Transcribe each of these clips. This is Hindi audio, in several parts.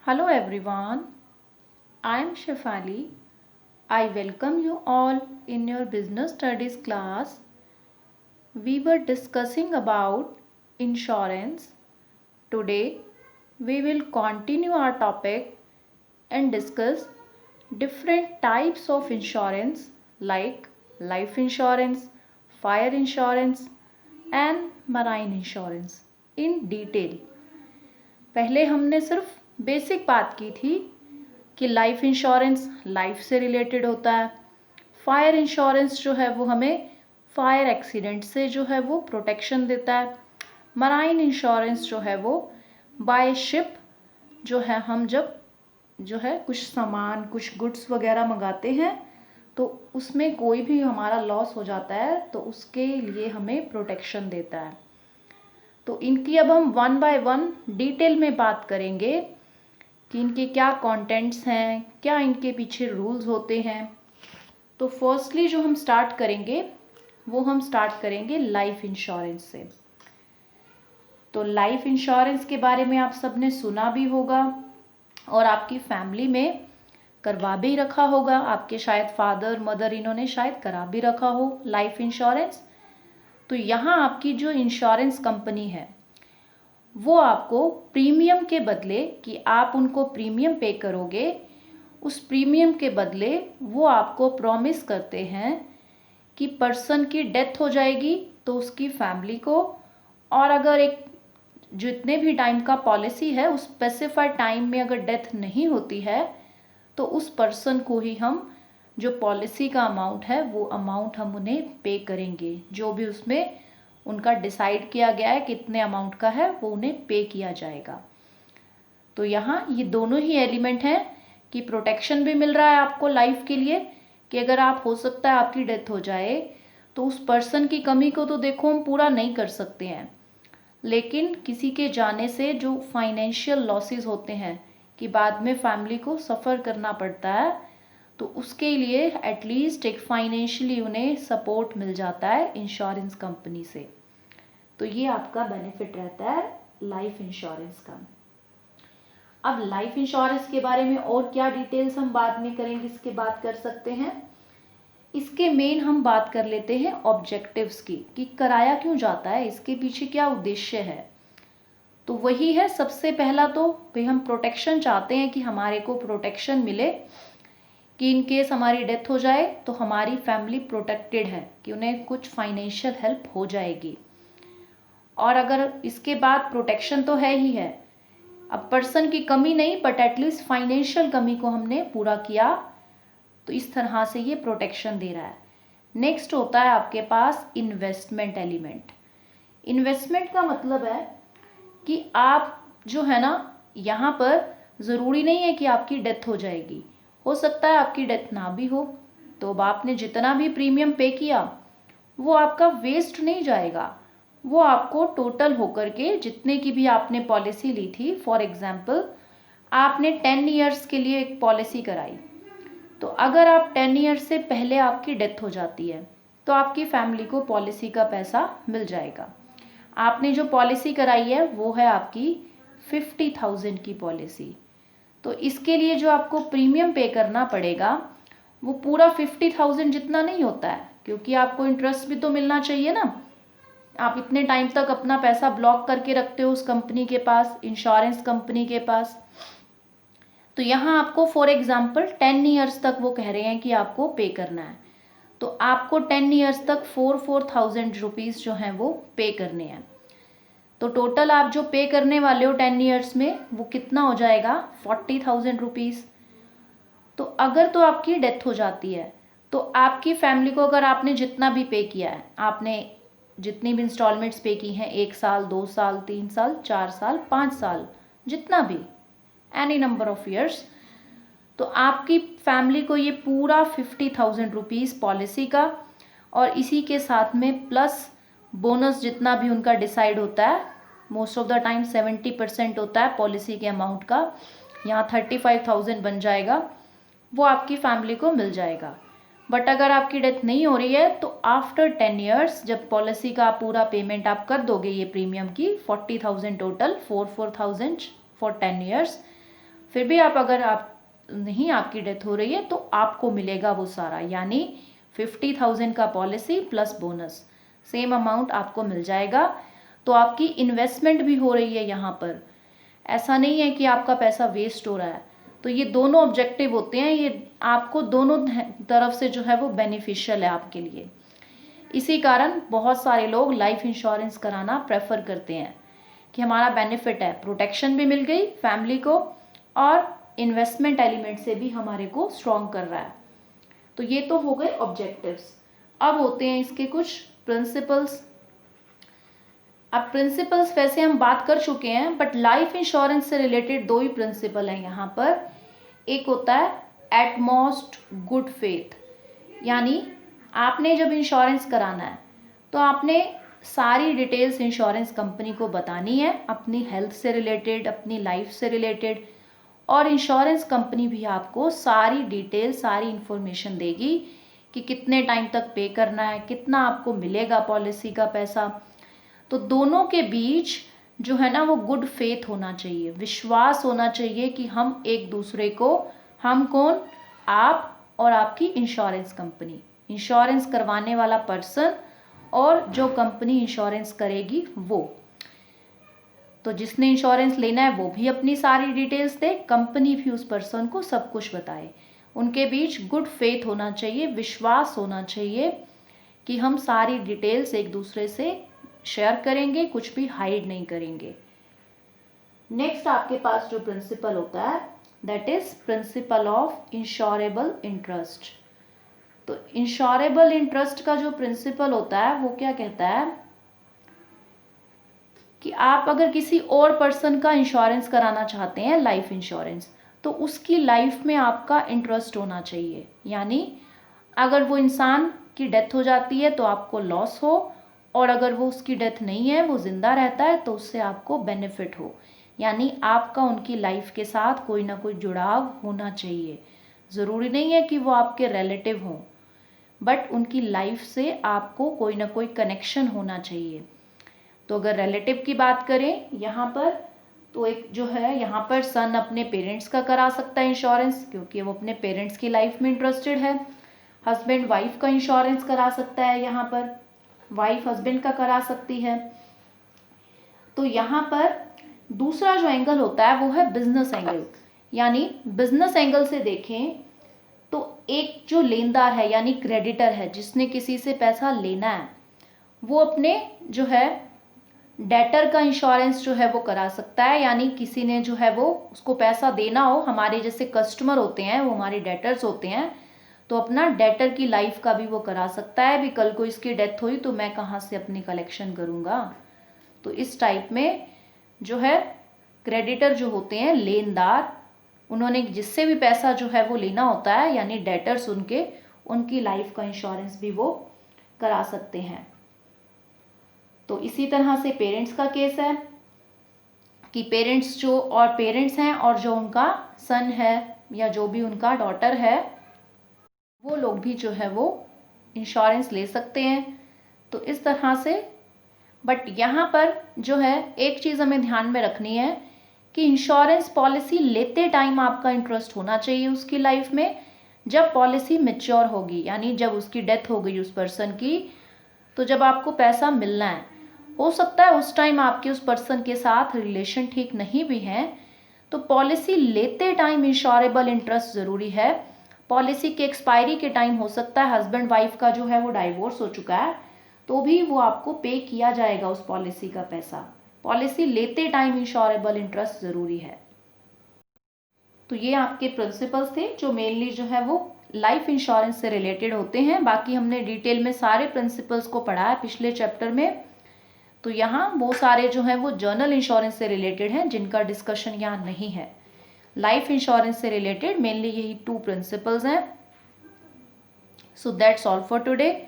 Hello everyone, I am Shefali. I welcome you all in your business studies class. We were discussing about insurance. Today we will continue our topic and discuss different types of insurance like life insurance, fire insurance and marine insurance in detail. पहले हमने सिर्फ बेसिक बात की थी कि लाइफ इंश्योरेंस लाइफ से रिलेटेड होता है। फायर इंश्योरेंस जो है वो हमें फायर एक्सीडेंट से जो है वो प्रोटेक्शन देता है। मराइन इंश्योरेंस जो है वो बाय शिप जो है हम जब जो है कुछ सामान कुछ गुड्स वगैरह मंगाते हैं तो उसमें कोई भी हमारा लॉस हो जाता है तो उसके लिए हमें प्रोटेक्शन देता है। तो इनकी अब हम वन बाय वन डिटेल में बात करेंगे कि इनके क्या कंटेंट्स हैं, क्या इनके पीछे रूल्स होते हैं। तो फर्स्टली जो हम स्टार्ट करेंगे वो हम स्टार्ट करेंगे लाइफ इंश्योरेंस से। तो लाइफ इंश्योरेंस के बारे में आप सबने सुना भी होगा और आपकी फैमिली में करवा भी रखा होगा। आपके शायद फादर मदर इन्होंने शायद करा भी रखा हो लाइफ इंश्योरेंस। तो यहाँ आपकी जो इंश्योरेंस कंपनी है वो आपको प्रीमियम के बदले कि आप उनको प्रीमियम पे करोगे, उस प्रीमियम के बदले वो आपको प्रॉमिस करते हैं कि पर्सन की डेथ हो जाएगी तो उसकी फैमिली को, और अगर एक जितने भी टाइम का पॉलिसी है उस स्पेसिफाइड टाइम में अगर डेथ नहीं होती है तो उस पर्सन को ही हम जो पॉलिसी का अमाउंट है वो अमाउंट हम उन्हें पे करेंगे। जो भी उसमें उनका डिसाइड किया गया है कितने अमाउंट का है वो उन्हें पे किया जाएगा। तो यहाँ ये दोनों ही एलिमेंट हैं कि प्रोटेक्शन भी मिल रहा है आपको लाइफ के लिए कि अगर आप हो सकता है आपकी डेथ हो जाए तो उस पर्सन की कमी को तो देखो हम पूरा नहीं कर सकते हैं, लेकिन किसी के जाने से जो फाइनेंशियल लॉसेस होते हैं कि बाद में फैमिली को सफ़र करना पड़ता है तो उसके लिए एटलीस्ट एक फाइनेंशियली उन्हें सपोर्ट मिल जाता है इंश्योरेंस कंपनी से। तो ये आपका बेनिफिट रहता है लाइफ इंश्योरेंस का। अब लाइफ इंश्योरेंस के बारे में और क्या डिटेल्स हम बाद में करेंगे, इसके बात कर सकते हैं। इसके मेन हम बात कर लेते हैं ऑब्जेक्टिव्स की कि कराया क्यों जाता है, इसके पीछे क्या उद्देश्य है। तो वही है सबसे पहला तो भाई हम प्रोटेक्शन चाहते हैं कि हमारे को प्रोटेक्शन मिले कि इन केस हमारी डेथ हो जाए तो हमारी फैमिली प्रोटेक्टेड है कि उन्हें कुछ फाइनेंशियल हेल्प हो जाएगी। और अगर इसके बाद प्रोटेक्शन तो है ही है, अब पर्सन की कमी नहीं बट एटलीस्ट फाइनेंशियल कमी को हमने पूरा किया, तो इस तरह से ये प्रोटेक्शन दे रहा है। नेक्स्ट होता है आपके पास इन्वेस्टमेंट एलिमेंट। इन्वेस्टमेंट का मतलब है कि आप जो है ना यहाँ पर ज़रूरी नहीं है कि आपकी डेथ हो जाएगी, हो सकता है आपकी डेथ ना भी हो तो अब आपने जितना भी प्रीमियम पे किया वो आपका वेस्ट नहीं जाएगा, वो आपको टोटल होकर के जितने की भी आपने पॉलिसी ली थी, फॉर एग्जांपल आपने 10 ईयर्स के लिए एक पॉलिसी कराई, तो अगर आप 10 ईयर्स से पहले आपकी डेथ हो जाती है तो आपकी फैमिली को पॉलिसी का पैसा मिल जाएगा। आपने जो पॉलिसी कराई है वो है आपकी 50,000 की पॉलिसी, तो इसके लिए जो आपको प्रीमियम पे करना पड़ेगा वो पूरा 50,000 जितना नहीं होता है, क्योंकि आपको इंटरेस्ट भी तो मिलना चाहिए ना। आप इतने टाइम तक अपना पैसा ब्लॉक करके रखते हो उस कंपनी के पास, इंश्योरेंस कंपनी के पास। तो यहाँ आपको फॉर एग्जांपल 10 ईयर्स तक वो कह रहे हैं कि आपको पे करना है, तो आपको 10 ईयर्स तक 4,000 रुपीज़ जो हैं वो पे करने हैं। तो टोटल आप जो पे करने वाले हो 10 ईयर्स में वो कितना हो जाएगा, 40,000 रुपीज़। तो अगर तो आपकी डेथ हो जाती है तो आपकी फैमिली को, अगर आपने जितना भी पे किया है, आपने जितनी भी इंस्टॉलमेंट्स पे की हैं, 1 साल 2 साल 3 साल 4 साल 5 साल, जितना भी एनी नंबर ऑफ ईयर्स, तो आपकी फैमिली को ये पूरा 50,000 रुपीज़ पॉलिसी का और इसी के साथ में प्लस बोनस जितना भी उनका डिसाइड होता है, मोस्ट ऑफ द टाइम 70% होता है पॉलिसी के अमाउंट का, यहाँ 35,000 बन जाएगा, वो आपकी फैमिली को मिल जाएगा। बट अगर आपकी डेथ नहीं हो रही है तो आफ्टर 10 ईयर्स जब पॉलिसी का पूरा पेमेंट आप कर दोगे ये प्रीमियम की 40,000 टोटल, 4,000 फॉर 10 ईयर्स, फिर भी आप अगर आपकी डेथ हो रही है तो आपको मिलेगा वो सारा, यानी 50,000 का policy plus bonus, same amount आपको मिल जाएगा। तो आपकी इन्वेस्टमेंट भी हो रही है यहाँ पर, ऐसा नहीं है कि आपका पैसा वेस्ट हो रहा है। तो ये दोनों ऑब्जेक्टिव होते हैं, ये आपको दोनों तरफ से जो है वो बेनिफिशियल है आपके लिए। इसी कारण बहुत सारे लोग लाइफ इंश्योरेंस कराना प्रेफर करते हैं कि हमारा बेनिफिट है, प्रोटेक्शन भी मिल गई फैमिली को और इन्वेस्टमेंट एलिमेंट से भी हमारे को स्ट्रॉन्ग कर रहा है। तो ये तो हो गए ऑब्जेक्टिव्स। अब होते हैं इसके कुछ प्रिंसिपल्स। अब प्रिंसिपल्स वैसे हम बात कर चुके हैं, बट लाइफ इंश्योरेंस से रिलेटेड 2 ही प्रिंसिपल हैं यहाँ पर। एक होता है एटमोस्ट गुड फेथ, यानी आपने जब इंश्योरेंस कराना है तो आपने सारी डिटेल्स इंश्योरेंस कंपनी को बतानी है, अपनी हेल्थ से रिलेटेड, अपनी लाइफ से रिलेटेड, और इंश्योरेंस कंपनी भी आपको सारी डिटेल, सारी इंफॉर्मेशन देगी कि कितने टाइम तक पे करना है, कितना आपको मिलेगा पॉलिसी का पैसा। तो दोनों के बीच जो है ना वो गुड फेथ होना चाहिए, विश्वास होना चाहिए कि हम एक दूसरे को, हम कौन, आप और आपकी इंश्योरेंस कंपनी, इंश्योरेंस करवाने वाला पर्सन और जो कंपनी इंश्योरेंस करेगी वो। तो जिसने इंश्योरेंस लेना है वो भी अपनी सारी डिटेल्स दे, कंपनी भी उस पर्सन को सब कुछ बताए। उनके बीच गुड फेथ होना चाहिए, विश्वास होना चाहिए कि हम सारी डिटेल्स एक दूसरे से शेयर करेंगे, कुछ भी हाइड नहीं करेंगे। नेक्स्ट आपके पास जो प्रिंसिपल होता है that is principle of insurable interest. तो इंश्योरेबल इंटरेस्ट का जो प्रिंसिपल होता है वो क्या कहता है कि आप अगर किसी और पर्सन का इंश्योरेंस कराना चाहते हैं, लाइफ इंश्योरेंस, तो उसकी लाइफ में आपका इंटरेस्ट होना चाहिए। यानी अगर वो इंसान की डेथ हो जाती है तो आपको लॉस हो, और अगर वो उसकी डेथ नहीं है, वो ज़िंदा रहता है, तो उससे आपको बेनिफिट हो। यानी आपका उनकी लाइफ के साथ कोई ना कोई जुड़ाव होना चाहिए। ज़रूरी नहीं है कि वो आपके रिलेटिव हों, बट उनकी लाइफ से आपको कोई ना कोई कनेक्शन होना चाहिए। तो अगर रिलेटिव की बात करें यहाँ पर, तो एक जो है यहाँ पर सन अपने पेरेंट्स का करा सकता है इंश्योरेंस, क्योंकि वो अपने पेरेंट्स की लाइफ में इंटरेस्टेड है। हस्बैंड वाइफ का इंश्योरेंस करा सकता है, यहाँ पर वाइफ हस्बैंड का करा सकती है। तो यहाँ पर दूसरा जो एंगल होता है वो है बिजनेस एंगल। यानी बिजनेस एंगल से देखें तो एक जो लेनदार है यानी क्रेडिटर है, जिसने किसी से पैसा लेना है, वो अपने जो है डेटर का इंश्योरेंस जो है वो करा सकता है। यानी किसी ने जो है वो उसको पैसा देना हो, हमारे जैसे कस्टमर होते हैं वो हमारे डेटर्स होते हैं, तो अपना डेटर की लाइफ का भी वो करा सकता है। भी कल को इसकी डेथ हुई तो मैं कहाँ से अपनी कलेक्शन करूँगा। तो इस टाइप में जो है क्रेडिटर जो होते हैं, लेनदार, उन्होंने जिससे भी पैसा जो है वो लेना होता है, यानी डेटर्स उनकी लाइफ का इंश्योरेंस भी वो करा सकते हैं। तो इसी तरह से पेरेंट्स का केस है कि पेरेंट्स हैं और जो उनका सन है या जो भी उनका डॉटर है, वो लोग भी जो है वो इंश्योरेंस ले सकते हैं। तो इस तरह से, बट यहाँ पर जो है एक चीज़ हमें ध्यान में रखनी है कि इंश्योरेंस पॉलिसी लेते टाइम आपका इंटरेस्ट होना चाहिए उसकी लाइफ में। जब पॉलिसी मैच्योर होगी, यानी जब उसकी डेथ हो गई उस पर्सन की, तो जब आपको पैसा मिलना है, हो सकता है उस टाइम आपके उस पर्सन के साथ रिलेशन ठीक नहीं भी हैं, तो पॉलिसी लेते टाइम इंश्योरेबल इंटरेस्ट ज़रूरी है। पॉलिसी के एक्सपायरी के टाइम हो सकता है हस्बैंड वाइफ का जो है वो डाइवोर्स हो चुका है, तो भी वो आपको पे किया जाएगा उस पॉलिसी का पैसा। पॉलिसी लेते टाइम इंश्योरेबल इंटरेस्ट ज़रूरी है। तो ये आपके प्रिंसिपल्स थे जो मेनली जो है वो लाइफ इंश्योरेंस से रिलेटेड होते हैं। बाकी हमने डिटेल में सारे प्रिंसिपल्स को पढ़ा है पिछले चैप्टर में। तो यहाँ वो सारे जो हैं वो जर्नल इंश्योरेंस से रिलेटेड हैं, जिनका डिस्कशन यहाँ नहीं है। लाइफ इंश्योरेंस से रिलेटेड मेनली यही 2 प्रिंसिपल्स हैं। So that's all for today.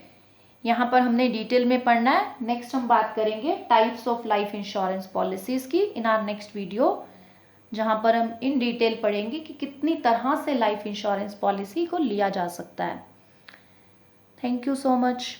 यहाँ पर हमने डिटेल में पढ़ना है। नेक्स्ट हम बात करेंगे types of life insurance policies की इन आवर नेक्स्ट वीडियो, जहाँ पर हम इन डिटेल पढ़ेंगे कि कितनी तरह से लाइफ इंश्योरेंस पॉलिसी को लिया जा सकता है। Thank you so much.